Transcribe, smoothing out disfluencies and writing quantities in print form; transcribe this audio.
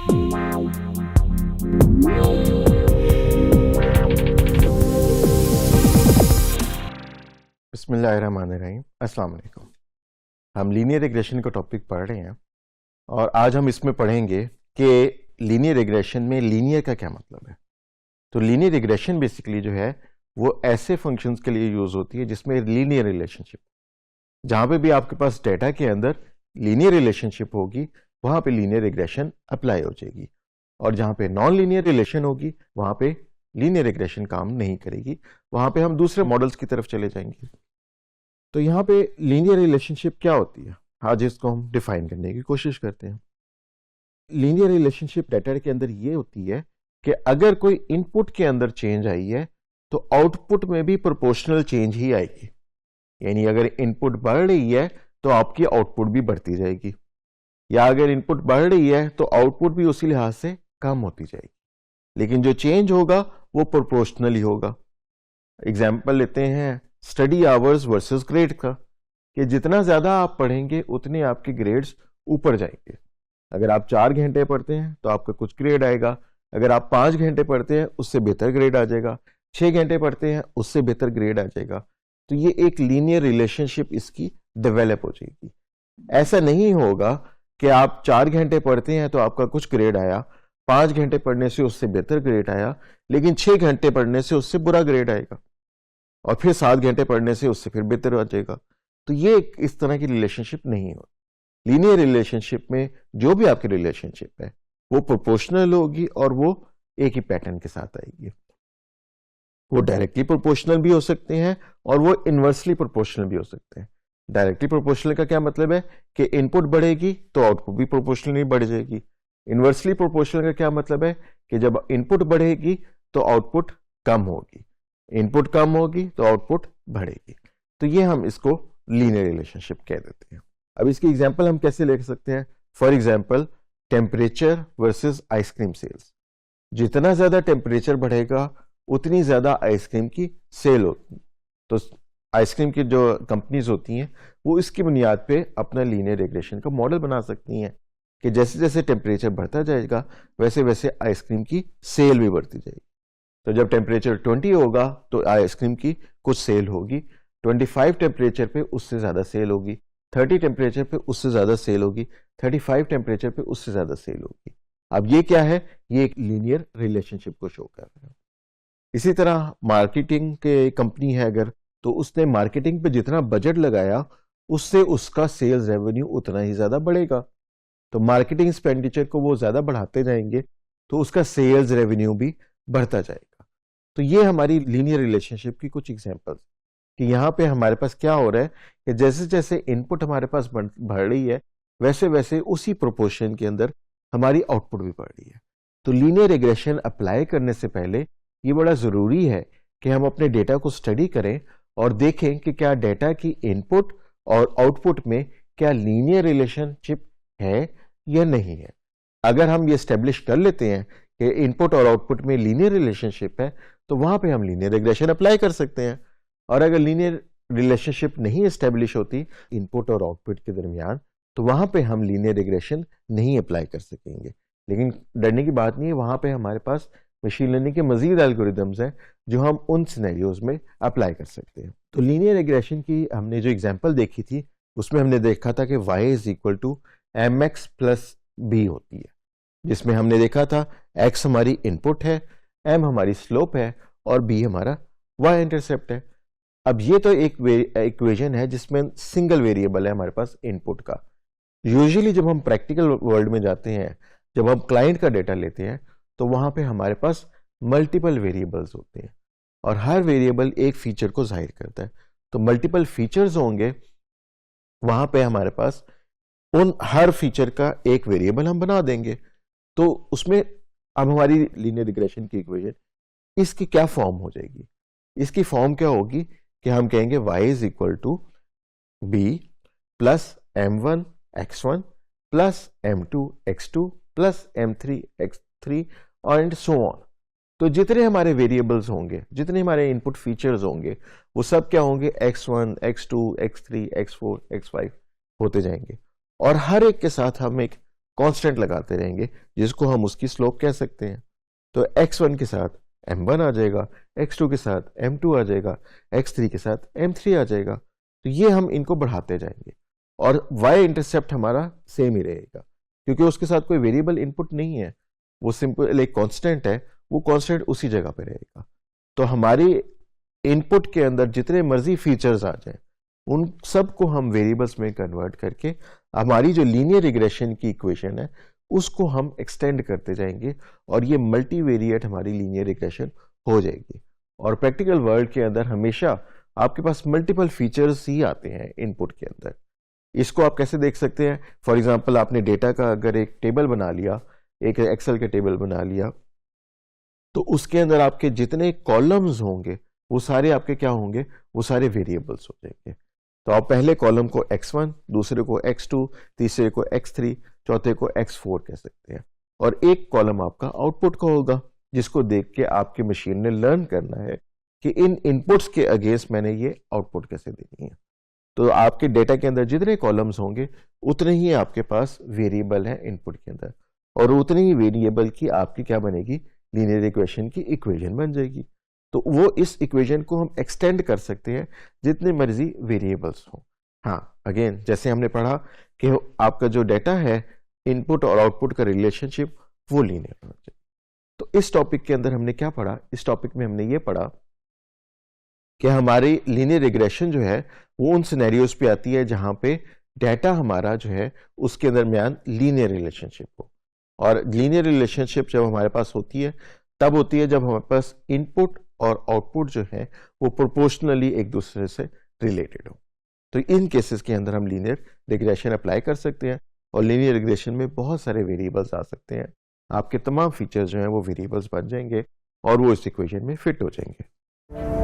बिस्मिल्लाहिर्रहमानिर्रहीम, अस्सलाम वालेकुम। हम लीनियर रिग्रेशन का टॉपिक पढ़ रहे हैं और आज हम इसमें पढ़ेंगे कि लीनियर रिग्रेशन में लीनियर का क्या मतलब है। तो लीनियर रिग्रेशन बेसिकली जो है वो ऐसे फंक्शंस के लिए यूज होती है जिसमें लीनियर रिलेशनशिप, जहां पे भी आपके पास डेटा के अंदर लीनियर रिलेशनशिप होगी वहां पे लीनियर रिग्रेशन अप्लाई हो जाएगी, और जहां पे नॉन लीनियर रिलेशन होगी वहां पे लीनियर रिग्रेशन काम नहीं करेगी, वहां पे हम दूसरे मॉडल्स की तरफ चले जाएंगे। तो यहाँ पे लीनियर रिलेशनशिप क्या होती है, आज इसको हम डिफाइन करने की कोशिश करते हैं। लीनियर रिलेशनशिप डेटा के अंदर ये होती है कि अगर कोई इनपुट के अंदर चेंज आई है तो आउटपुट में भी प्रोपोर्शनल चेंज ही आएगी, यानी अगर इनपुट बढ़ रही है तो आपकी आउटपुट भी बढ़ती जाएगी, या अगर इनपुट बढ़ रही है तो आउटपुट भी उसी लिहाज से कम होती जाएगी, लेकिन जो चेंज होगा वो प्रोपोर्शनल ही होगा। एग्जाम्पल लेते हैं स्टडी आवर्स वर्सेस ग्रेड का, कि जितना ज्यादा आप पढ़ेंगे उतने आपके ग्रेड्स ऊपर जाएंगे। अगर आप 4 घंटे पढ़ते हैं तो आपका कुछ ग्रेड आएगा, अगर आप 5 घंटे पढ़ते हैं उससे बेहतर ग्रेड आ जाएगा, 6 घंटे पढ़ते हैं उससे बेहतर ग्रेड आ जाएगा। तो ये एक लीनियर रिलेशनशिप इसकी डेवलप हो जाएगी। ऐसा नहीं होगा कि आप 4 घंटे पढ़ते हैं तो आपका कुछ ग्रेड आया, 5 घंटे पढ़ने से उससे बेहतर ग्रेड आया, लेकिन 6 घंटे पढ़ने से उससे बुरा ग्रेड आएगा, और फिर 7 घंटे पढ़ने से उससे फिर बेहतर आ जाएगा। तो ये इस तरह की रिलेशनशिप नहीं हो। लीनियर रिलेशनशिप में जो भी आपकी रिलेशनशिप है वो प्रोपोर्शनल होगी और वो एक ही पैटर्न के साथ आएगी। वो डायरेक्टली प्रोपोर्शनल भी हो सकते हैं और वो इनवर्सली प्रोपोर्शनल भी हो सकते हैं। डायरेक्टली प्रोपोर्शनल का क्या मतलब है कि इनपुट बढ़ेगी तो आउटपुट भी प्रोपोर्शनली बढ़ जाएगी। इनवर्सली प्रोपोर्शनल का क्या मतलब है कि जब इनपुट बढ़ेगी तो आउटपुट कम होगी, इनपुट कम होगी तो आउटपुट बढ़ेगी। तो ये हम इसको लीनियर रिलेशनशिप कह देते हैं। अब इसकी एग्जांपल हम कैसे ले सकते हैं? For example temperature versus ice cream sales. जितना ज्यादा टेम्परेचर बढ़ेगा उतनी ज्यादा आइसक्रीम की सेल होती है। तो आइसक्रीम की जो कंपनीज होती हैं वो इसकी बुनियाद पे अपना लीनियर रिग्रेशन का मॉडल बना सकती हैं कि जैसे जैसे टेम्परेचर बढ़ता जाएगा वैसे वैसे आइसक्रीम की सेल भी बढ़ती जाएगी। तो जब टेम्परेचर 20 होगा तो आइसक्रीम की कुछ सेल होगी, 25 टेम्परेचर पे उससे ज्यादा सेल होगी, 30 टेम्परेचर पे उससे ज्यादा सेल होगी, 35 टेम्परेचर पे उससे ज्यादा सेल होगी। अब ये क्या है? ये एक लीनियर रिलेशनशिप को शो कर रहा है। इसी तरह मार्केटिंग के कंपनी है अगर, तो उसने मार्केटिंग पे जितना बजट लगाया उससे उसका सेल्स रेवेन्यू उतना ही ज्यादा बढ़ेगा। तो मार्केटिंग एक्सपेंडिचर को वो ज्यादा बढ़ाते जाएंगे तो उसका सेल्स रेवेन्यू भी बढ़ता जाएगा। तो ये हमारी लीनियर रिलेशनशिप की कुछ एग्जांपल्स कि यहाँ पे हमारे पास क्या हो रहा है कि जैसे जैसे इनपुट हमारे पास बढ़ रही है वैसे वैसे उसी प्रोपोर्शन के अंदर हमारी आउटपुट भी बढ़ रही है। तो लीनियर रिग्रेशन अप्लाई करने से पहले ये बड़ा जरूरी है कि हम अपने डेटा को स्टडी करें और देखें कि क्या डेटा की इनपुट और आउटपुट में क्या लीनियर रिलेशनशिप है या नहीं है। अगर हम ये स्टेब्लिश कर लेते हैं कि इनपुट और आउटपुट में लीनियर रिलेशनशिप है तो वहां पे हम लीनियर रिग्रेशन अप्लाई कर सकते हैं। और अगर लीनियर रिलेशनशिप नहीं एस्टेब्लिश होती इनपुट और आउटपुट के दरमियान तो वहां पे हम लीनियर रिग्रेशन नहीं अप्लाई कर सकेंगे। लेकिन डरने की बात नहीं है, वहां पे हमारे पास मशीन लर्निंग के मजीद एल्गोरिदम्स हैं जो हम उन सिनेरियोज में अप्लाई कर सकते हैं। तो लीनियर रिग्रेशन की हमने जो एग्जांपल देखी थी उसमें हमने देखा था कि y is equal to mx plus b होती है, जिसमें हमने देखा था x हमारी इनपुट है, m हमारी स्लोप है और b हमारा y इंटरसेप्ट है। अब ये तो एक इक्वेशन है जिसमें सिंगल वेरिएबल है हमारे पास इनपुट का। यूजुअली जब हम प्रैक्टिकल वर्ल्ड में जाते हैं, जब हम क्लाइंट का डेटा लेते हैं तो वहां पे हमारे पास मल्टीपल वेरिएबल्स होते हैं और हर वेरिएबल एक फीचर को जाहिर करता है। तो मल्टीपल फीचर्स होंगे, वहां पे हमारे पास उन हर फीचर का एक वेरिएबल हम बना देंगे। तो उसमें अब हमारी लीनियर रिग्रेशन की इक्वेशन इसकी क्या फॉर्म हो जाएगी? इसकी फॉर्म क्या होगी कि हम कहेंगे y is equal to b plus m1 x1 plus m2 x2 plus m3 x3 and so on. तो जितने हमारे वेरिएबल्स होंगे, जितने हमारे इनपुट फीचर्स होंगे, वो सब क्या होंगे? x1 x2 x3 x4 x5 होते जाएंगे और हर एक के साथ हम एक कांस्टेंट लगाते रहेंगे जिसको हम उसकी स्लोप कह सकते हैं। तो x1 के साथ m1 आ जाएगा, x2 के साथ m2 आ जाएगा, x3 के साथ m3 आ जाएगा। तो ये हम इनको बढ़ाते जाएंगे और y इंटरसेप्ट हमारा सेम ही रहेगा क्योंकि उसके साथ कोई वेरिएबल इनपुट नहीं है, वो सिंपल एक कांस्टेंट है, वो कांस्टेंट उसी जगह पे रहेगा। तो हमारी इनपुट के अंदर जितने मर्जी फीचर्स आ जाएं उन सब को हम वेरिएबल्स में कन्वर्ट करके हमारी जो लीनियर रिग्रेशन की इक्वेशन है उसको हम एक्सटेंड करते जाएंगे और ये मल्टीवेरिएट हमारी लीनियर रिग्रेशन हो जाएगी। और प्रैक्टिकल वर्ल्ड के अंदर हमेशा आपके पास मल्टीपल फीचर्स ही आते हैं इनपुट के अंदर। इसको आप कैसे देख सकते हैं? फॉर एग्जांपल आपने डेटा का अगर एक टेबल बना लिया, एक एक्सेल के टेबल बना लिया, तो उसके अंदर आपके जितने कॉलम्स होंगे वो सारे आपके क्या होंगे? वो सारे वेरिएबल्स हो जाएंगे। तो आप पहले कॉलम को x1, दूसरे को x2, तीसरे को x3, चौथे को x4 कह सकते हैं। और एक कॉलम आपका आउटपुट का होगा जिसको देख के आपकी मशीन ने लर्न करना है कि इन इनपुट्स के अगेंस्ट मैंने ये आउटपुट कैसे देनी है। तो आपके डेटा के अंदर जितने कॉलम्स होंगे उतने ही आपके पास वेरिएबल है इनपुट के अंदर, और उतने ही वेरिएबल की आपकी क्या बनेगी? लीनियर इक्वेशन की इक्वेशन बन जाएगी। तो वो इस इक्वेशन को हम एक्सटेंड कर सकते हैं जितने मर्जी वेरिएबल्स हो। हाँ, अगेन जैसे हमने पढ़ा कि आपका जो डेटा है इनपुट और आउटपुट का रिलेशनशिप वो लीनियर होना चाहिए। तो इस टॉपिक के अंदर हमने क्या पढ़ा? इस टॉपिक में हमने ये पढ़ा कि हमारी लीनियर रिग्रेशन जो है वो उन सिनेरियोज पे आती है जहां पे डेटा हमारा जो है उसके दरमियान लीनियर रिलेशनशिप हो। और लीनियर रिलेशनशिप जब हमारे पास होती है तब होती है जब हमारे पास इनपुट और आउटपुट जो है वो प्रोपोर्शनली एक दूसरे से रिलेटेड हो। तो इन केसेस के अंदर हम लीनियर रिग्रेशन अप्लाई कर सकते हैं और लीनियर रिग्रेशन में बहुत सारे वेरिएबल्स आ सकते हैं। आपके तमाम फीचर्स जो हैं वो वेरिएबल्स बन जाएंगे और वो इस इक्वेशन में फिट हो जाएंगे।